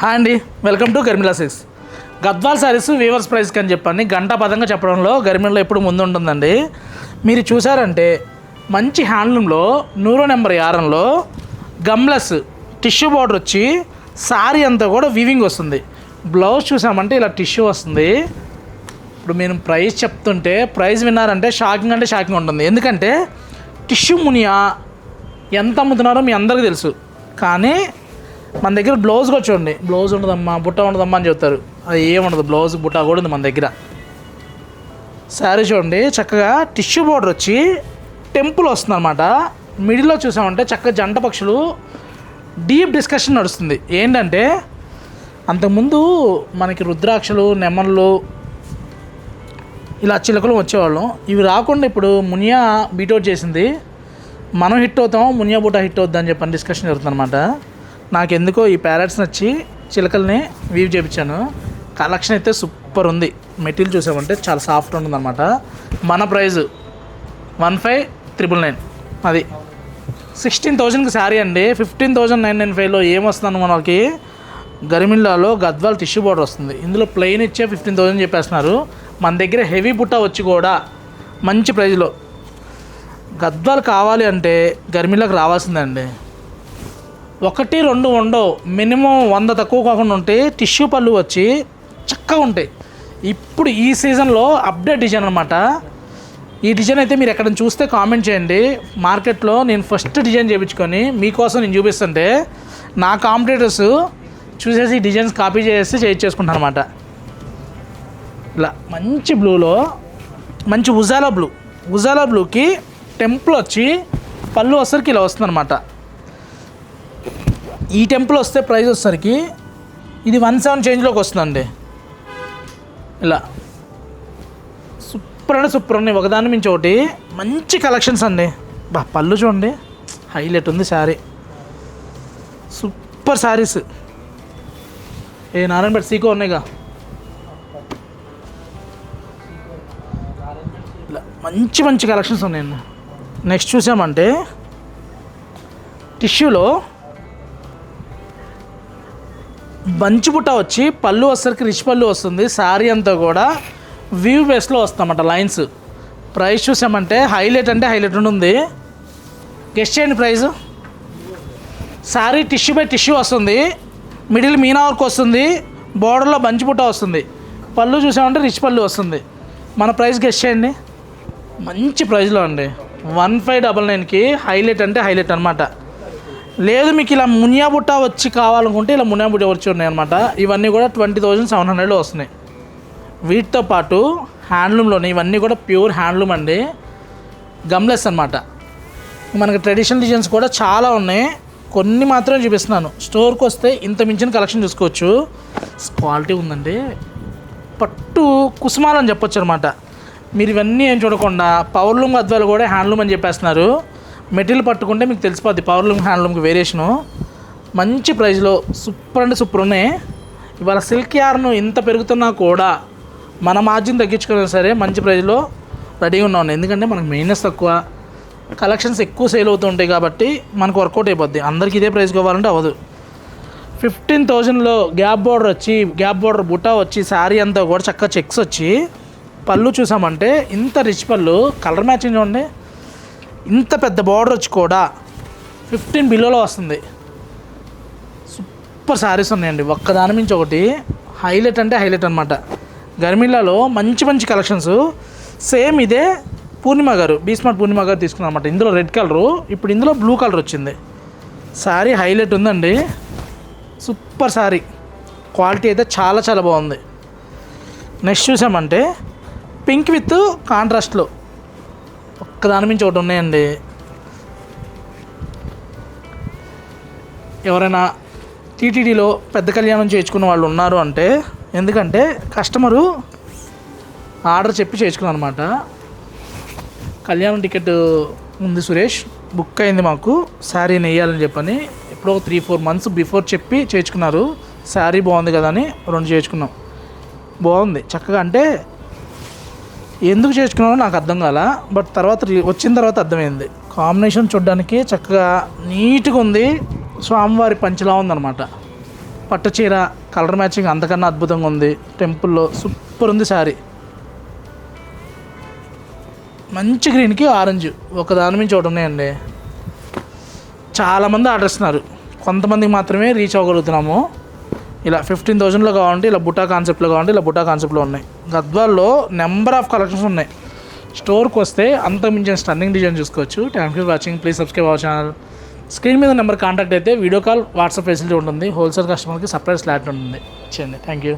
Hi అండి, welcome to గర్మిలా six. Gadwal saris weavers ప్రైస్కి అని చెప్పండి గంటా పదంగా చెప్పడంలో గర్మిలో ఎప్పుడు ముందు ఉంటుందండి. మీరు చూసారంటే మంచి హ్యాండ్లూమ్లో 100 నెంబర్ యారంలో గమ్లెస్ టిష్యూ బార్డర్ వచ్చి శారీ అంతా కూడా వీవింగ్ వస్తుంది. బ్లౌజ్ చూసామంటే ఇలా టిష్యూ వస్తుంది. ఇప్పుడు నేను ప్రైస్ చెప్తుంటే ప్రైస్ విన్నారంటే షాకింగ్ అంటే షాకింగ్ ఉంటుంది. ఎందుకంటే టిష్యూ మునియా ఎంత అమ్ముతున్నారో మీ అందరికీ తెలుసు. కానీ మన దగ్గర బ్లౌజ్ కూడా చూడండి, బ్లౌజ్ ఉండదమ్మా బుట్ట ఉండదమ్మా అని చెప్తారు. అది ఏముండదు, బ్లౌజ్ బుట్ట కూడా ఉంది మన దగ్గర. శారీ చూడండి చక్కగా టిష్యూ బార్డర్ వచ్చి టెంపుల్ వస్తుంది అనమాట. మిడిల్లో చూసామంటే చక్కగా జంట పక్షులు డీప్ డిస్కషన్ నడుస్తుంది. ఏంటంటే అంతకుముందు మనకి రుద్రాక్షలు నెమళ్ళు ఇలా చిలకలు వచ్చేవాళ్ళం. ఇవి రాకుండా ఇప్పుడు మునియా బీటౌట్ చేసింది. మనం హిట్ అవుతాం, మునియా బుట్ట హిట్ అవుద్ది అని చెప్పని డిస్కషన్ జరుగుతుంది అనమాట. నాకెందుకో ఈ ప్యారెట్స్ నచ్చి చిలకల్ని వీవ్ చేయించాను. కలెక్షన్ అయితే సూపర్ ఉంది. మెటీరియల్ చూసామంటే చాలా సాఫ్ట్ ఉంటుంది అనమాట. మన ప్రైజ్ 15,999. అది 16,000కి శారీ అండి. 15,995లో ఏమొస్తుంది మనకి గరిమిల్లాలో గద్వాల్ టిష్యూ బార్డర్ వస్తుంది. ఇందులో ప్లెయిన్ ఇచ్చే 15,000 చెప్పేస్తున్నారు. మన దగ్గర హెవీ బుట్ట వచ్చి కూడా మంచి ప్రైజ్లో గద్వాల్ కావాలి అంటే గరిమిల్లాకి రావాల్సిందండి. 1-2 ఉండవు, మినిమం 100 తక్కువ కాకుండా ఉంటే టిష్యూ పళ్ళు వచ్చి చక్కగా ఉంటాయి. ఇప్పుడు ఈ సీజన్లో అప్డేట్ డిజైన్ అనమాట. ఈ డిజైన్ అయితే మీరు ఎక్కడ చూస్తే కామెంట్ చేయండి. మార్కెట్లో నేను ఫస్ట్ డిజైన్ చేయించుకొని మీకోసం నేను చూపిస్తుంటే నా కాంపిటేటర్స్ చూసేసి డిజైన్స్ కాపీ చేసి చేయించేసుకుంటాను అనమాట. ఇలా మంచి బ్లూలో మంచి ఉజాలా బ్లూకి టెంపుల్ వచ్చి పళ్ళు వచ్చరికి ఇలా వస్తుంది అనమాట. ఈ టెంపుల్ వస్తే ప్రైస్ వచ్చేసరికి ఇది 17 చేంజ్లోకి వస్తుందండి. ఇలా సూపర్ అంటే సూపర్ ఉన్నాయి, ఒకదాని మించి ఒకటి మంచి కలెక్షన్స్ అండి. పళ్ళు చూడండి హైలైట్ ఉంది శారీ, సూపర్ శారీస్. నారాయణపేట సీకో ఉన్నాయిగా. ఇలా మంచి మంచి కలెక్షన్స్ ఉన్నాయండి. నెక్స్ట్ చూసామంటే టిష్యూలో బంచి బుట్ట వచ్చి పళ్ళు వచ్చరికి రిచ్ పళ్ళు వస్తుంది. శారీ అంతా కూడా వీవ్ బేస్లో వస్తామట లైన్స్. ప్రైస్ చూసామంటే హైలైట్ అంటే హైలైట్ ఉంటుంది. గెస్ట్ చేయండి price. Sari tissue by tissue వస్తుంది, మిడిల్ మీనా వర్క్ వస్తుంది, బోర్డర్లో బంచి బుట్ట వస్తుంది, పళ్ళు చూసామంటే రిచ్ పళ్ళు వస్తుంది. మన ప్రైస్ గెస్ట్ చేయండి. మంచి ప్రైస్లో అండి. 1599కి హైలైట్ అంటే హైలైట్ అనమాట. లేదు మీకు ఇలా మునియా బుట్ట వచ్చి కావాలనుకుంటే ఇలా మునియా బుట్ట వచ్చి ఉన్నాయి అనమాట. ఇవన్నీ కూడా 20,700లో వస్తున్నాయి. వీటితో పాటు హ్యాండ్లూమ్లోనే ఇవన్నీ కూడా ప్యూర్ హ్యాండ్లూమ్ అండి, గమ్లెస్ అనమాట. మనకి ట్రెడిషనల్ డిజైన్స్ కూడా చాలా ఉన్నాయి, కొన్ని మాత్రమే చూపిస్తున్నాను. స్టోర్కి వస్తే ఇంత మించిన కలెక్షన్ చూసుకోవచ్చు. క్వాలిటీ ఉందండి, పట్టు కుసుమాలు అని చెప్పొచ్చు అనమాట. మీరు ఇవన్నీ ఏం చూడకుండా పవర్లూమ్ గద్వాలు కూడా హ్యాండ్లూమ్ అని చెప్పేస్తున్నారు. మెటీరియల్ పట్టుకుంటే మీకు తెలిసిపోద్ది పవర్లూమ్ హ్యాండ్లూమ్కి వేరియేషను. మంచి ప్రైస్లో సూపర్ అంటే సూపర్ ఉన్నాయి. ఇవాళ సిల్క్ యార్న్ ఇంత పెరుగుతున్నా కూడా మన మార్జిన్ తగ్గించుకున్నా సరే మంచి ప్రైస్లో రెడీగా ఉన్నాం. ఎందుకంటే మనకు మెయినెస్ తక్కువ, కలెక్షన్స్ ఎక్కువ సేల్ అవుతూ ఉంటాయి కాబట్టి మనకు వర్కౌట్ అయిపోద్ది. అందరికీ ఇదే ప్రైస్ కావాలంటే అవ్వదు. 15,000లో గ్యాప్ బార్డర్ బుట్ట వచ్చి శారీ అంతా కూడా చక్కగా చెక్స్ వచ్చి పళ్ళు చూసామంటే ఇంత రిచ్ పళ్ళు, కలర్ మ్యాచింగ్ చూడండి, ఇంత పెద్ద బార్డర్ వచ్చి కూడా 15 బిలోలో వస్తుంది. సూపర్ శారీస్ ఉన్నాయండి, ఒక్కదాని మించి ఒకటి హైలైట్ అంటే హైలైట్ అనమాట. గర్మిల్లాలో మంచి మంచి కలెక్షన్స్. సేమ్ ఇదే బీస్మార్ట్ పూర్ణిమ గారు తీసుకున్నారు అనమాట. ఇందులో రెడ్ కలరు, ఇప్పుడు ఇందులో బ్లూ కలర్ వచ్చింది. శారీ హైలైట్ ఉందండి, సూపర్ శారీ. క్వాలిటీ అయితే చాలా చాలా బాగుంది. నెక్స్ట్ చూసామంటే పింక్ విత్ కాంట్రాస్ట్లో ఒక్కదాని మించి ఒకటి ఉన్నాయండి. ఎవరైనా టీటీడీలో పెద్ద కళ్యాణం చేయించుకున్న వాళ్ళు ఉన్నారు అంటే, ఎందుకంటే కస్టమరు ఆర్డర్ చెప్పి చేయించుకున్నాను అనమాట. కళ్యాణం టికెట్ ఉంది సురేష్, బుక్ అయింది మాకు శారీ నెయ్యాలని చెప్పని ఎప్పుడో 3-4 మంత్స్ బిఫోర్ చెప్పి చేయించుకున్నారు. శారీ బాగుంది కదా అని 2 చేయించుకున్నాం. బాగుంది చక్కగా. అంటే ఎందుకు చేసుకున్నానో నాకు అర్థం కాల, బట్ వచ్చిన తర్వాత అర్థమైంది. కాంబినేషన్ చూడడానికి చక్కగా నీట్గా ఉంది. స్వామివారి పంచలా ఉందన్నమాట. పట్టు చీర కలర్ మ్యాచింగ్ అంతకన్నా అద్భుతంగా ఉంది. టెంపుల్లో సూపర్ ఉంది శారీ. మంచి గ్రీన్కి ఆరెంజ్ ఒక దాని నుంచి ఒకటి ఉన్నాయండి. చాలామంది ఆర్డర్ ఇస్తున్నారు, కొంతమందికి మాత్రమే రీచ్ అవ్వగలుగుతున్నాము. ఇలా 15,000లో కావాలంటే ఇలా బుటా కాన్సెప్ట్లో కావాలంటే ఇలా బుటా కాన్సెప్ట్లో ఉన్నాయి. గద్వాల్లో నెంబర్ ఆఫ్ కలెక్షన్స్ ఉన్నాయి. స్టోర్కి వస్తే అంత మించిన స్టన్నింగ్ డిజైన్ చూసుకోవచ్చు. Thank you for watching. Please subscribe our channel. Screen మీద నెంబర్ కాంటాక్ట్ అయితే వీడియో కాల్ వాట్సాప్ ఫెసిలిటీ ఉంటుంది. హోల్సేల్ కస్టమర్కి సపరేట్ స్లాట్ ఉంటుంది. ఇచ్చేయండి. Thank you.